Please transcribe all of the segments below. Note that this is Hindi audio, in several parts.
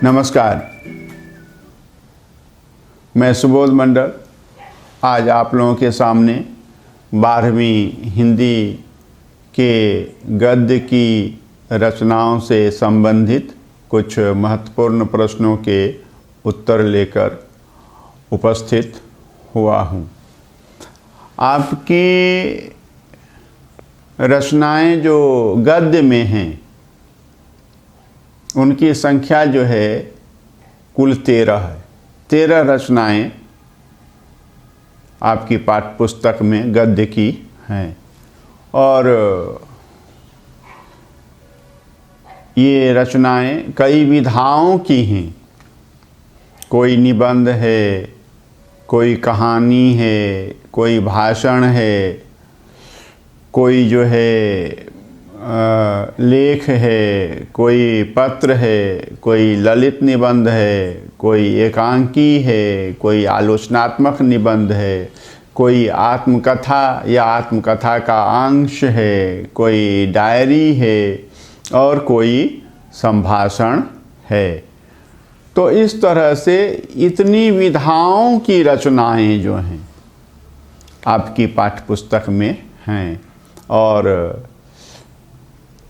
नमस्कार, मैं सुबोध मंडल आज आप लोगों के सामने 12वीं हिंदी के गद्य की रचनाओं से संबंधित कुछ महत्वपूर्ण प्रश्नों के उत्तर लेकर उपस्थित हुआ हूँ। आपकी रचनाएं जो गद्य में हैं उनकी संख्या जो है कुल 13 है। 13 रचनाएं आपकी पाठ्य पुस्तक में गद्य की हैं और ये रचनाएं कई विधाओं की हैं। कोई निबंध है, कोई कहानी है, कोई भाषण है, कोई जो है लेख है, कोई पत्र है, कोई ललित निबंध है, कोई एकांकी है, कोई आलोचनात्मक निबंध है, कोई आत्मकथा या आत्मकथा का अंश है, कोई डायरी है और कोई संभाषण है। तो इस तरह से इतनी विधाओं की रचनाएं जो हैं आपकी पाठ्यपुस्तक में हैं और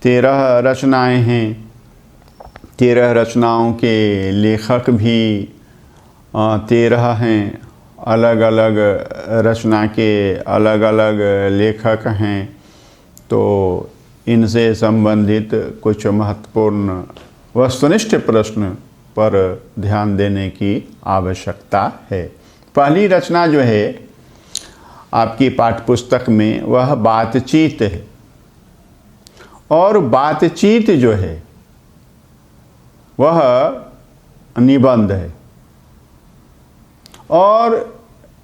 13 रचनाएं हैं। 13 रचनाओं के लेखक भी 13 हैं। अलग अलग रचना के अलग अलग लेखक हैं। तो इनसे संबंधित कुछ महत्वपूर्ण वस्तुनिष्ठ प्रश्न पर ध्यान देने की आवश्यकता है। पहली रचना जो है आपकी पाठ्यपुस्तक में वह बातचीत है और बातचीत जो है वह निबंध है और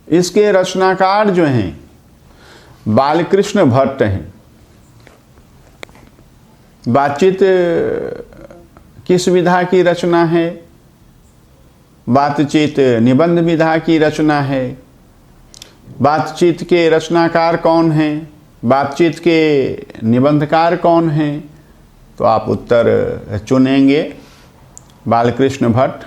इसके रचनाकार जो हैं बालकृष्ण भट्ट हैं। बातचीत किस विधा की रचना है? बातचीत निबंध विधा की रचना है। बातचीत के रचनाकार कौन हैं? बातचीत के निबंधकार कौन हैं? तो आप उत्तर चुनेंगे बालकृष्ण भट्ट।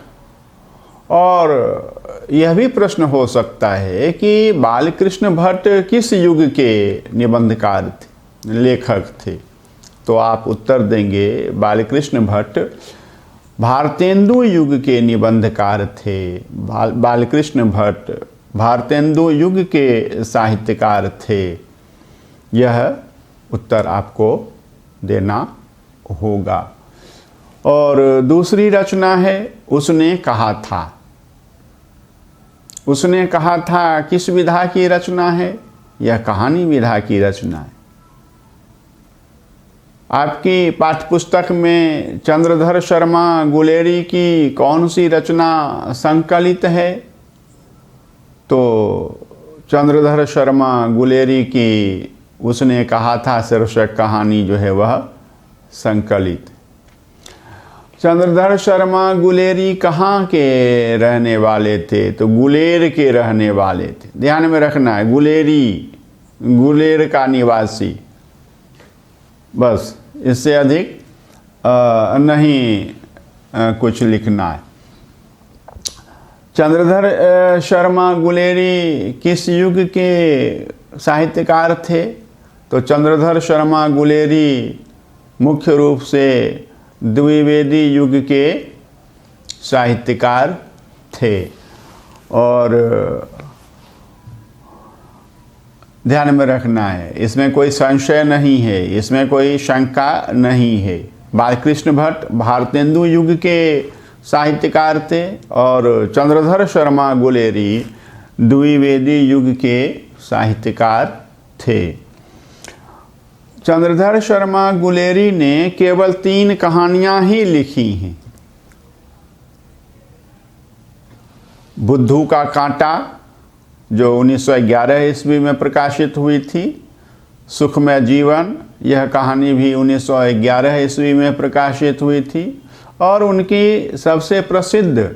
और यह भी प्रश्न हो सकता है कि बालकृष्ण भट्ट किस युग के निबंधकार थे, लेखक थे? तो आप उत्तर देंगे बालकृष्ण भट्ट भारतेंदु युग के निबंधकार थे। बालकृष्ण भट्ट भारतेंदु युग के साहित्यकार थे। यह उत्तर आपको देना होगा। और दूसरी रचना है उसने कहा था। उसने कहा था किस विधा की रचना है? यह कहानी विधा की रचना है। आपकी पाठ्यपुस्तक में चंद्रधर शर्मा गुलेरी की कौन सी रचना संकलित है? तो चंद्रधर शर्मा गुलेरी की उसने कहा था शीर्षक कहानी जो है वह संकलित। चंद्रधर शर्मा गुलेरी कहाँ के रहने वाले थे? तो गुलेर के रहने वाले थे। ध्यान में रखना है, गुलेरी, गुलेर का निवासी। बस, इससे अधिक नहीं कुछ लिखना है। चंद्रधर शर्मा गुलेरी किस युग के साहित्यकार थे? तो चंद्रधर शर्मा गुलेरी मुख्य रूप से द्विवेदी युग के साहित्यकार थे। और ध्यान में रखना है, इसमें कोई संशय नहीं है, इसमें कोई शंका नहीं है। बालकृष्ण भट्ट भारतेंदु युग के साहित्यकार थे और चंद्रधर शर्मा गुलेरी द्विवेदी युग के साहित्यकार थे। चंद्रधर शर्मा गुलेरी ने केवल 3 कहानियां ही लिखी हैं। बुद्धू का कांटा जो 1911 ईस्वी में प्रकाशित हुई थी। सुखमय जीवन, यह कहानी भी 1911 ईस्वी में प्रकाशित हुई थी। और उनकी सबसे प्रसिद्ध,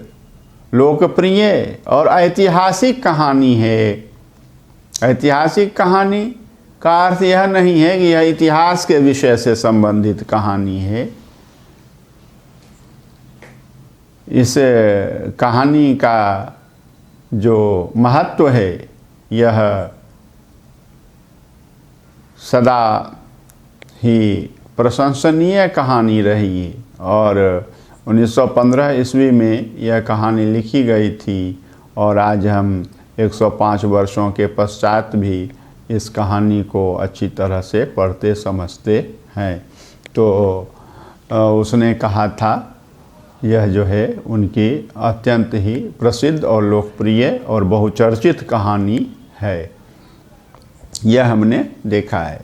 लोकप्रिय और ऐतिहासिक कहानी है। ऐतिहासिक कहानी का अर्थ यह नहीं है कि यह इतिहास के विषय से संबंधित कहानी है। इस कहानी का जो महत्व है यह सदा ही प्रशंसनीय कहानी रही और 1915 ईस्वी में यह कहानी लिखी गई थी और आज हम 105 वर्षों के पश्चात भी इस कहानी को अच्छी तरह से पढ़ते समझते हैं। तो उसने कहा था यह जो है उनकी अत्यंत ही प्रसिद्ध और लोकप्रिय और बहुचर्चित कहानी है। यह हमने देखा है।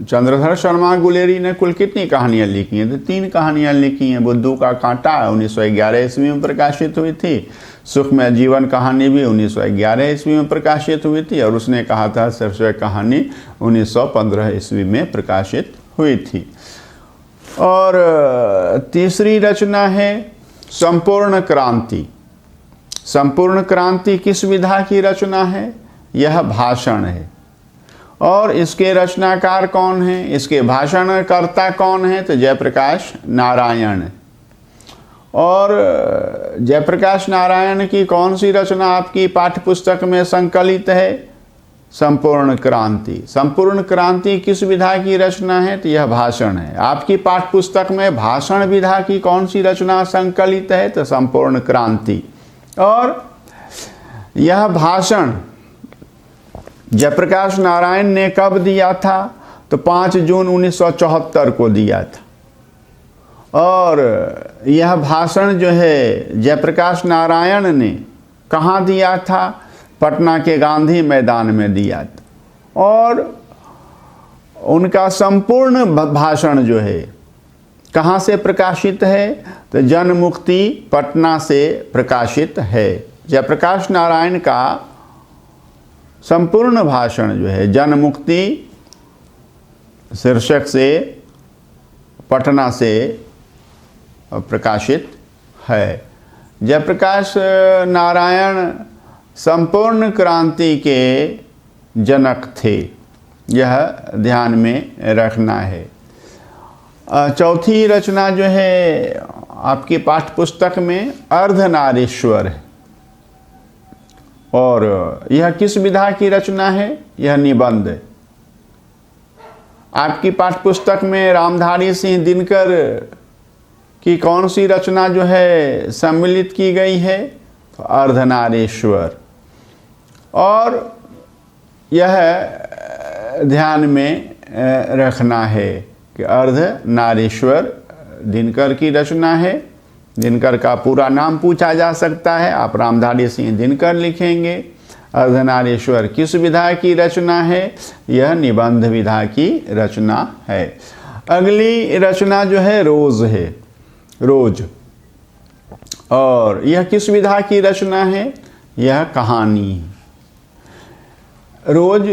चंद्रधर शर्मा गुलेरी ने कुल कितनी कहानियाँ लिखी हैं? तो 3 कहानियाँ लिखी हैं। बुद्धू का कांटा 1911 ईस्वी में प्रकाशित हुई थी। सुखमय जीवन कहानी भी 1911 ईस्वी में प्रकाशित हुई थी और उसने कहा था शीर्षक कहानी 1915 ईस्वी में प्रकाशित हुई थी। और तीसरी रचना है संपूर्ण क्रांति। संपूर्ण क्रांति किस विधा की रचना है? यह भाषण है। और इसके रचनाकार कौन है? इसके भाषणकर्ता कौन है? तो जयप्रकाश नारायण। और जयप्रकाश नारायण की कौन सी रचना आपकी पाठ्यपुस्तक में संकलित है? संपूर्ण क्रांति। संपूर्ण क्रांति किस विधा की रचना है? तो यह भाषण है। आपकी पाठ्यपुस्तक में भाषण विधा की कौन सी रचना संकलित है? तो संपूर्ण क्रांति। और यह भाषण जयप्रकाश नारायण ने कब दिया था? तो 5 जून 1974 को दिया था। और यह भाषण जो है जयप्रकाश नारायण ने कहाँ दिया था? पटना के गांधी मैदान में दिया था। और उनका संपूर्ण भाषण जो है कहाँ से प्रकाशित है? तो जनमुक्ति पटना से प्रकाशित है। जयप्रकाश नारायण का संपूर्ण भाषण जो है जनमुक्ति शीर्षक से पटना से प्रकाशित है। जयप्रकाश नारायण संपूर्ण क्रांति के जनक थे, यह ध्यान में रखना है। चौथी रचना जो है आपकी पाठ्यपुस्तक में अर्धनारीश्वर है। और यह किस विधा की रचना है? यह निबंध है। आपकी पाठ्यपुस्तक में रामधारी सिंह दिनकर की कौन सी रचना जो है सम्मिलित की गई है? तो अर्धनारीश्वर। और यह ध्यान में रखना है कि अर्धनारीश्वर दिनकर की रचना है। दिनकर का पूरा नाम पूछा जा सकता है, आप रामधारी सिंह दिनकर लिखेंगे। अर्धनारीश्वर किस विधा की रचना है? यह निबंध विधा की रचना है। अगली रचना जो है रोज है, रोज। और यह किस विधा की रचना है? यह कहानी। रोज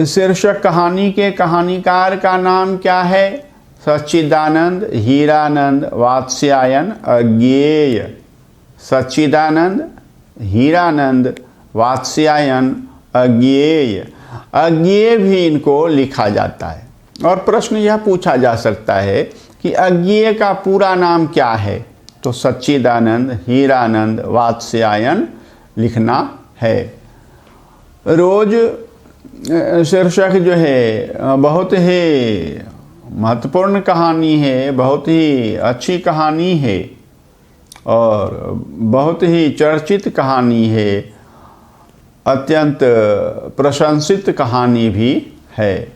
शीर्षक कहानी के कहानीकार का नाम क्या है? सच्चिदानंद हीरानंद वात्स्यायन अज्ञेय। सच्चिदानंद हीरानंद वात्स्यायन अज्ञेय। अज्ञेय भी इनको लिखा जाता है। और प्रश्न यह पूछा जा सकता है कि अज्ञेय का पूरा नाम क्या है? तो सच्चिदानंद हीरानंद वात्स्यायन लिखना है। रोज शीर्षक जो है बहुत ही महत्वपूर्ण कहानी है, बहुत ही अच्छी कहानी है और बहुत ही चर्चित कहानी है, अत्यंत प्रशंसित कहानी भी है।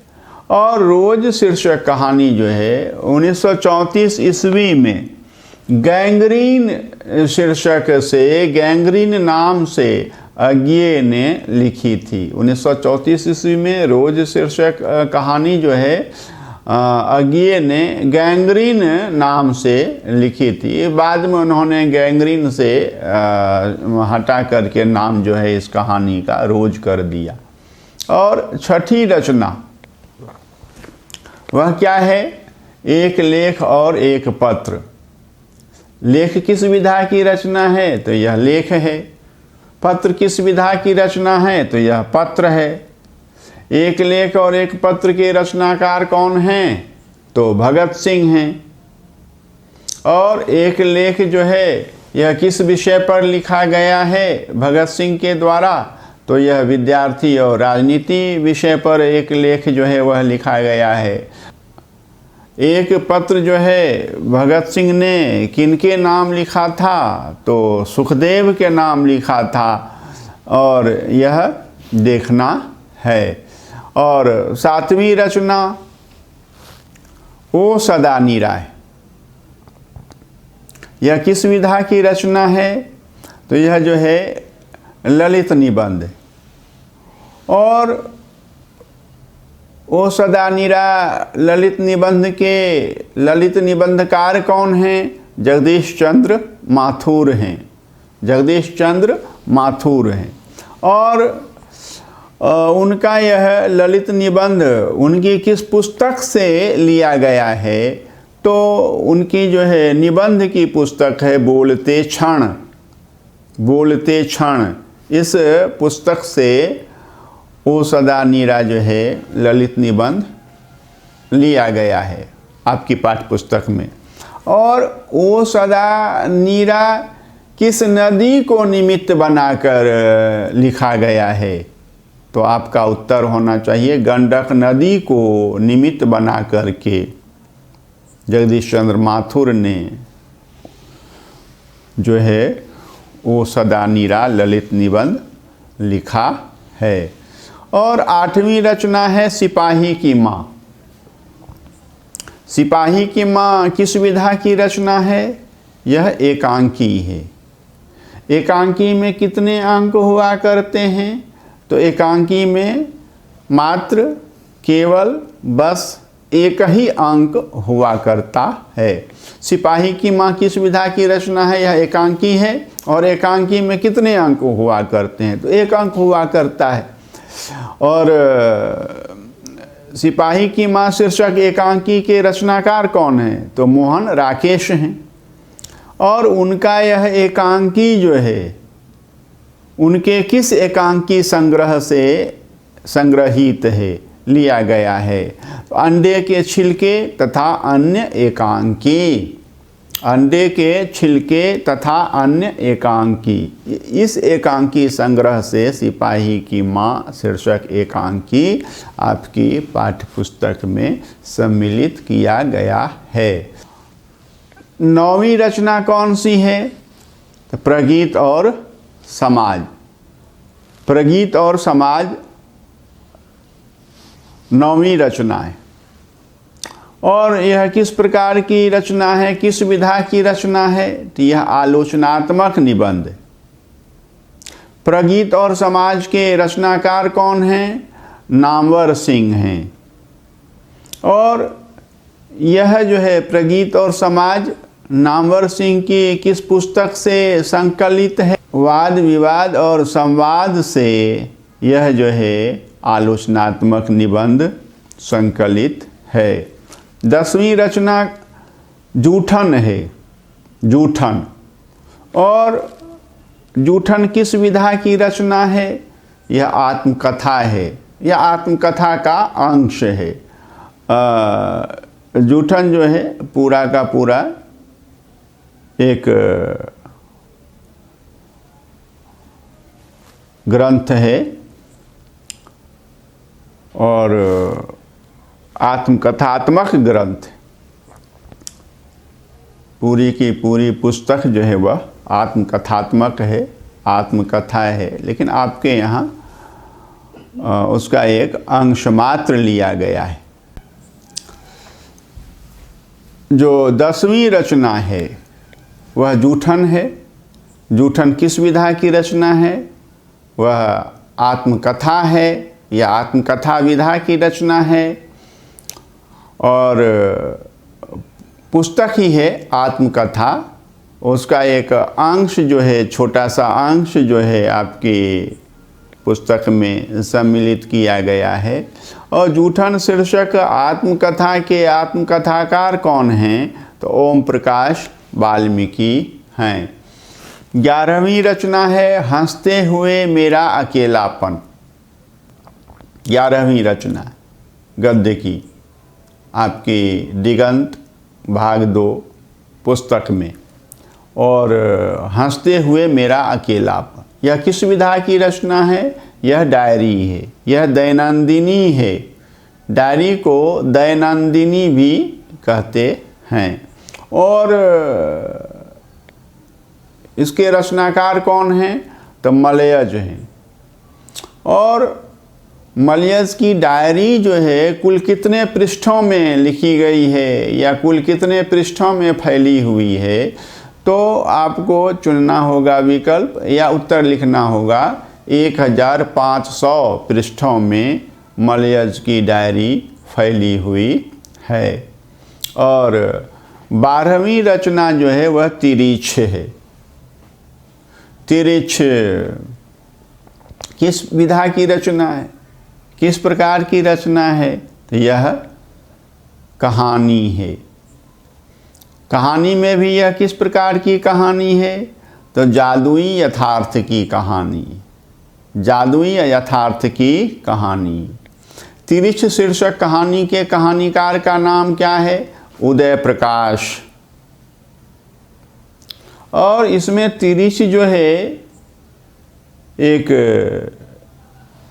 और रोज शीर्षक कहानी जो है 1934 ईस्वी में गैंग्रीन शीर्षक से, गैंग्रीन नाम से अज्ञेय ने लिखी थी। 1934 ईस्वी में रोज शीर्षक कहानी जो है अज्ञेय ने गैंग्रीन नाम से लिखी थी। बाद में उन्होंने गैंग्रीन से हटा करके नाम जो है इस कहानी का रोज कर दिया। और छठी रचना वह क्या है? एक लेख और एक पत्र। लेख किस विधा की रचना है? तो यह लेख है। पत्र किस विधा की रचना है? तो यह पत्र है। एक लेख और एक पत्र के रचनाकार कौन हैं? तो भगत सिंह हैं। और एक लेख जो है यह किस विषय पर लिखा गया है भगत सिंह के द्वारा, तो यह विद्यार्थी और राजनीति विषय पर एक लेख जो है वह लिखा गया है। एक पत्र जो है भगत सिंह ने किनके नाम लिखा था, तो सुखदेव के नाम लिखा था, और यह देखना है। और 7वीं रचना ओ सदा नीराय, यह किस विधा की रचना है, तो यह जो है ललित निबंध। और ओ सदा नीरा ललित निबंध के ललित निबंधकार कौन हैं, जगदीश चंद्र माथुर हैं, जगदीश चंद्र माथुर हैं। और उनका यह ललित निबंध उनकी किस पुस्तक से लिया गया है, तो उनकी जो है निबंध की पुस्तक है बोलते क्षण, बोलते क्षण। इस पुस्तक से ओ सदा नीरा जो है ललित निबंध लिया गया है आपकी पाठ्य पुस्तक में। और ओ सदा नीरा किस नदी को निमित्त बनाकर लिखा गया है, तो आपका उत्तर होना चाहिए गंडक नदी को निमित्त बना करके जगदीश चंद्र माथुर ने जो है ओ सदा नीरा ललित निबंध लिखा है। और 8वीं रचना है सिपाही की माँ। सिपाही की माँ किस विधा की रचना है, यह एकांकी है। एकांकी में कितने अंक हुआ करते हैं, तो एकांकी में मात्र केवल बस एक ही अंक हुआ करता है। सिपाही की माँ किस विधा की रचना है, यह एकांकी है। और एकांकी में कितने अंक हुआ करते हैं, तो एक अंक हुआ करता है। और सिपाही की माँ शीर्षक एकांकी के रचनाकार कौन हैं, तो मोहन राकेश हैं। और उनका यह एकांकी जो है उनके किस एकांकी संग्रह से संग्रहित है, लिया गया है, तो अंडे के छिलके तथा अन्य एकांकी, अंडे के छिलके तथा अन्य एकांकी। इस एकांकी संग्रह से सिपाही की माँ शीर्षक एकांकी आपकी पाठ्यपुस्तक में सम्मिलित किया गया है। 9वीं रचना कौन सी है, तो प्रगीत और समाज। प्रगीत और समाज 9वीं रचना है। और यह किस प्रकार की रचना है, किस विधा की रचना है, तो यह आलोचनात्मक निबंध। प्रगीत और समाज के रचनाकार कौन हैं, नामवर सिंह हैं। और यह जो है प्रगीत और समाज नामवर सिंह की किस पुस्तक से संकलित है, वाद विवाद और संवाद से यह जो है आलोचनात्मक निबंध संकलित है। 10वीं रचना जूठन है, जूठन। और जूठन किस विधा की रचना है, यह आत्मकथा है, यह आत्मकथा का अंश है। जूठन जो है पूरा का पूरा एक ग्रंथ है और आत्मकथात्मक ग्रंथ। पूरी की पूरी पुस्तक जो है वह आत्मकथात्मक है, आत्मकथा है, लेकिन आपके यहाँ उसका एक अंश मात्र लिया गया है। जो 10वीं रचना है वह जूठन है। जूठन किस विधा की रचना है, वह आत्मकथा है या आत्मकथा विधा की रचना है। और पुस्तक ही है आत्मकथा, उसका एक अंश जो है, छोटा सा अंश जो है आपकी पुस्तक में सम्मिलित किया गया है। और जूठन शीर्षक आत्मकथा के आत्मकथाकार कौन हैं, तो ओम प्रकाश वाल्मीकि हैं। 11वीं रचना है हंसते हुए मेरा अकेलापन। 11वीं रचना गद्य की आपकी दिगंत भाग 2 पुस्तक में, और हंसते हुए मेरा अकेलापन। यह किस विधा की रचना है? यह डायरी है, यह दैनंदिनी है। डायरी को दैनंदिनी भी कहते हैं। और इसके रचनाकार कौन हैं? तो मलयज हैं। और मलयज की डायरी जो है कुल कितने पृष्ठों में लिखी गई है या कुल कितने पृष्ठों में फैली हुई है, तो आपको चुनना होगा विकल्प या उत्तर लिखना होगा। 1500 पृष्ठों में मलयज की डायरी फैली हुई है। और 12वीं रचना जो है वह तिरिछ है। तिरिछ किस विधा की रचना है? किस प्रकार की रचना है? तो यह कहानी है। कहानी में भी यह किस प्रकार की कहानी है? तो जादुई यथार्थ की कहानी, जादुई यथार्थ की कहानी। तिरिछ शीर्षक कहानी के कहानीकार का नाम क्या है? उदय प्रकाश। और इसमें तिरिछ जो है एक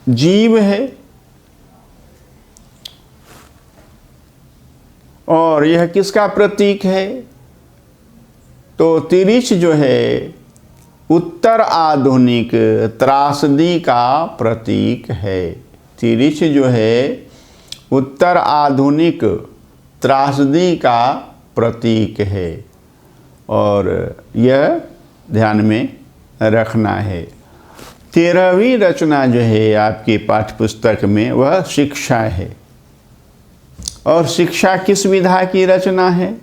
जीव है, और यह किसका प्रतीक है? तो तिरिछ जो है उत्तर आधुनिक त्रासदी का प्रतीक है। तिरिछ जो है उत्तर आधुनिक त्रासदी का प्रतीक है, और यह ध्यान में रखना है। 13वीं रचना जो है आपकी पाठ्यपुस्तक में वह शिक्षा है। और शिक्षा किस विधा की रचना है?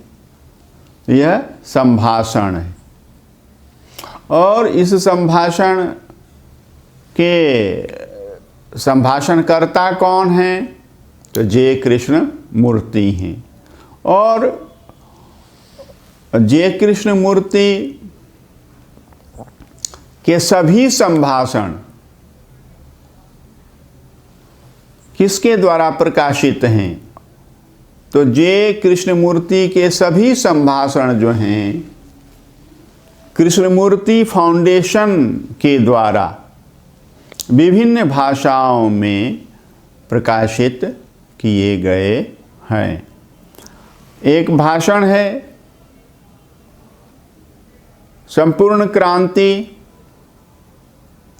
यह संभाषण है। और इस संभाषण के संभाषणकर्ता कौन हैं? तो जे कृष्ण मूर्ति हैं। और जे कृष्ण मूर्ति के सभी संभाषण किसके द्वारा प्रकाशित हैं? तो जे कृष्णमूर्ति के सभी संभाषण जो हैं कृष्णमूर्ति फाउंडेशन के द्वारा विभिन्न भाषाओं में प्रकाशित किए गए हैं। एक भाषण है संपूर्ण क्रांति,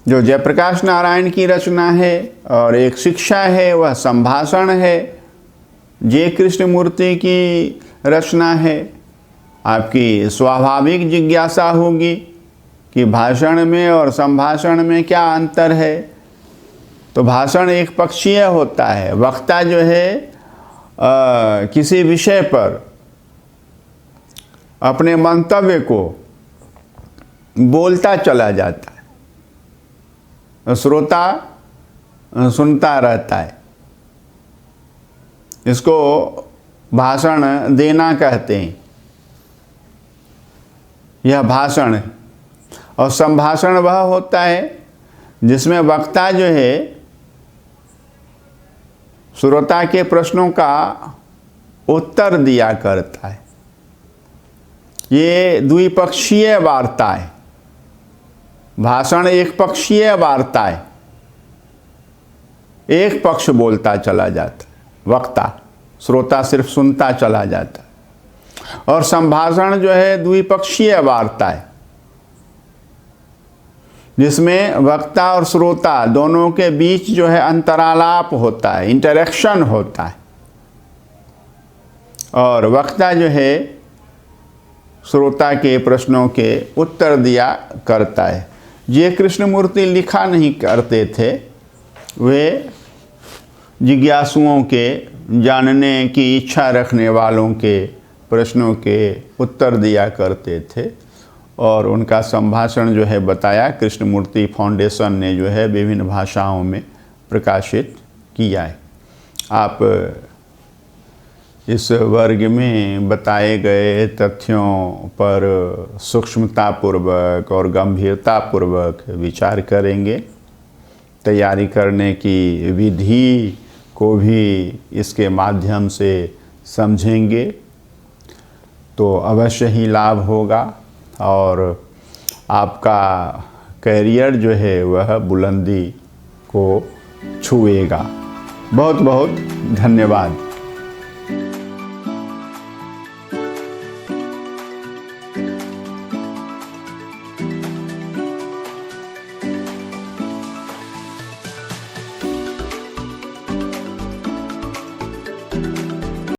जो जयप्रकाश नारायण की रचना है, और एक शिक्षा है वह संभाषण है, जे कृष्णमूर्ति की रचना है। आपकी स्वाभाविक जिज्ञासा होगी कि भाषण में और संभाषण में क्या अंतर है। तो भाषण एक पक्षीय होता है। वक्ता जो है किसी विषय पर अपने मंतव्य को बोलता चला जाता है, श्रोता सुनता रहता है। इसको भाषण देना कहते हैं। यह भाषण है। और संभाषण वह होता है जिसमें वक्ता जो है श्रोता के प्रश्नों का उत्तर दिया करता है। ये द्विपक्षीय वार्ता है। भाषण एक पक्षीय वार्ता है, एक पक्ष बोलता चला जाता है, वक्ता, श्रोता सिर्फ सुनता चला जाता है। और संभाषण जो है द्विपक्षीय वार्ता है, जिसमें वक्ता और श्रोता दोनों के बीच जो है अंतरालाप होता है, इंटरेक्शन होता है। और वक्ता जो है श्रोता के प्रश्नों के उत्तर दिया करता है। ये कृष्णमूर्ति लिखा नहीं करते थे, वे जिज्ञासुओं के, जानने की इच्छा रखने वालों के प्रश्नों के उत्तर दिया करते थे। और उनका संभाषण जो है बताया कृष्णमूर्ति फाउंडेशन ने जो है विभिन्न भाषाओं में प्रकाशित किया है। आप इस वर्ग में बताए गए तथ्यों पर सूक्ष्मतापूर्वक और गंभीरतापूर्वक विचार करेंगे। तैयारी करने की विधि को भी इसके माध्यम से समझेंगे। तो अवश्य ही लाभ होगा और आपका करियर जो है वह बुलंदी को छुएगा। बहुत बहुत धन्यवाद।